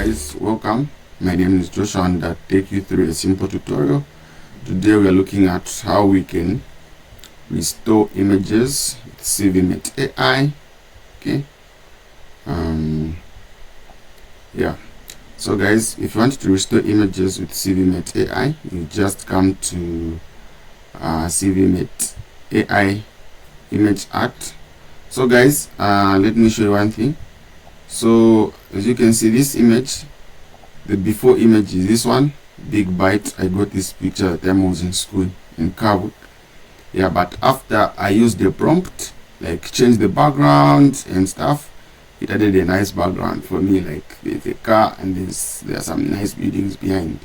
guys, welcome. My name is Joshua and I'll take you through a simple tutorial. Today we are looking at how we can restore images with CVMate AI. Okay. Yeah. So guys, if you want to restore images with CVMate AI, you just come to CVMate AI image art. So guys, let me show you one thing. So as you can see, this image, the before image is this one, big bite. I got this picture at the time I was in school in Kabul. Yeah, but after I used the prompt, like change the background and stuff, it added a nice background for me, like there's a car and there are some nice buildings behind.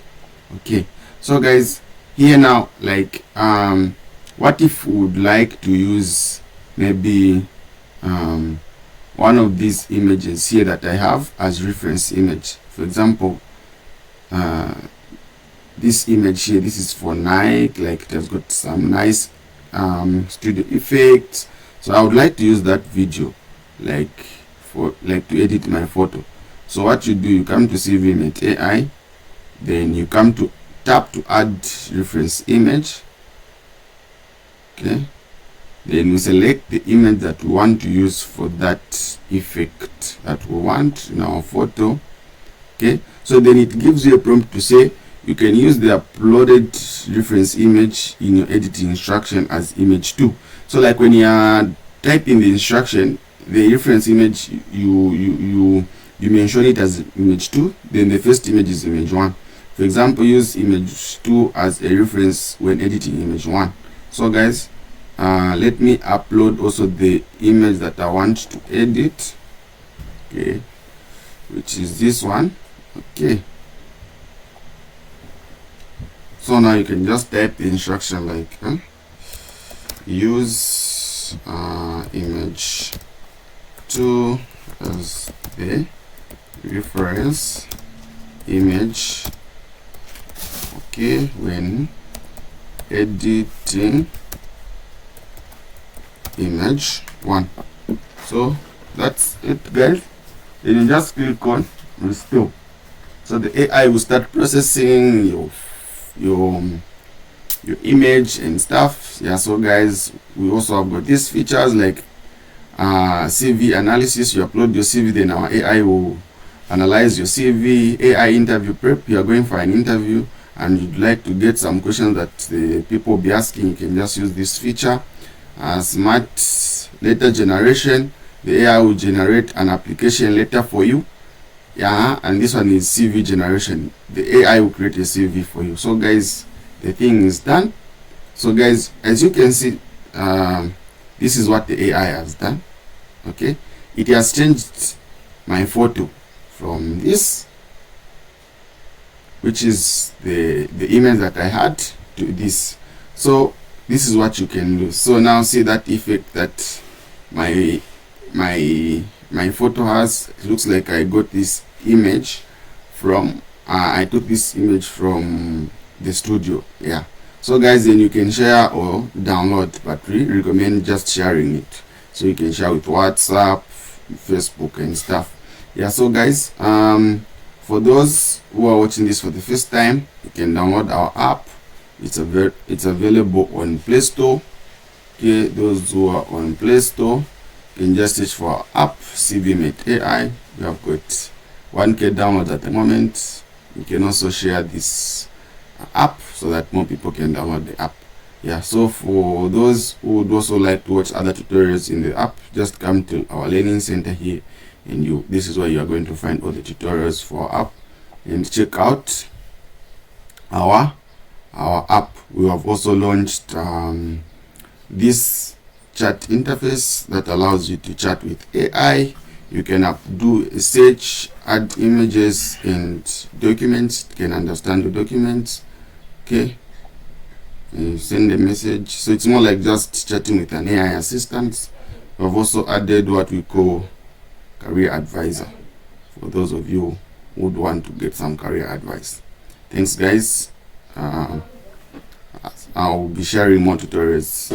Okay, so guys, here now, like what if we would like to use maybe one of these images here that I have as reference image. For example, this image here, this is for Nike, like it has got some nice studio effects. So I would like to use that video to edit my photo. So what you do, you come to CVMate AI, then you come to tap to add reference image. Okay, then we select the image that we want to use for that effect that we want in our photo. Okay, so then it gives you a prompt to say you can use the uploaded reference image in your editing instruction as image 2. So like when you are typing the instruction, the reference image, you mention it as image 2, then the first image is image 1. For example, use image 2 as a reference when editing image 1. So guys, let me upload also the image that I want to edit, okay, which is this one. Okay, so now you can just type the instruction like use image 2 as the reference image, okay, when editing image 1. So that's it, guys. Then you just click on restore. So the AI will start processing your image and stuff. Yeah, so guys, we also have got these features like CV analysis. You upload your CV, then our AI will analyze your CV. AI interview prep. You are going for an interview and you'd like to get some questions that the people will be asking, you can just use this feature. Smart letter generation, the AI will generate an application letter for you. Yeah, and this one is CV generation, the AI will create a CV for you. So guys, the thing is done. So guys, as you can see, this is what the AI has done. Okay, it has changed my photo from this, which is the image that I had, to this. So this is what you can do. So now see that effect that my photo has. It looks like I got this image from I took this image from the studio. Yeah, so guys, then you can share or download, but we recommend just sharing it, so you can share with WhatsApp, Facebook and stuff. Yeah, so guys, for those who are watching this for the first time, you can download our app. It's available on Play Store. Okay, those who are on Play Store can just search for our app, CVMate AI. We have got 1K downloads at the moment. You can also share this app so that more people can download the app. Yeah, so for those who would also like to watch other tutorials in the app, just come to our learning center here, and this is where you are going to find all the tutorials for our app, and check out our app. We have also launched this chat interface that allows you to chat with AI. You can do a search, add images and documents. It can understand the documents. Okay, and you send a message. So it's more like just chatting with an AI assistant. We have also added what we call career advisor for those of you who would want to get some career advice. Thanks guys. I'll be sharing more tutorials.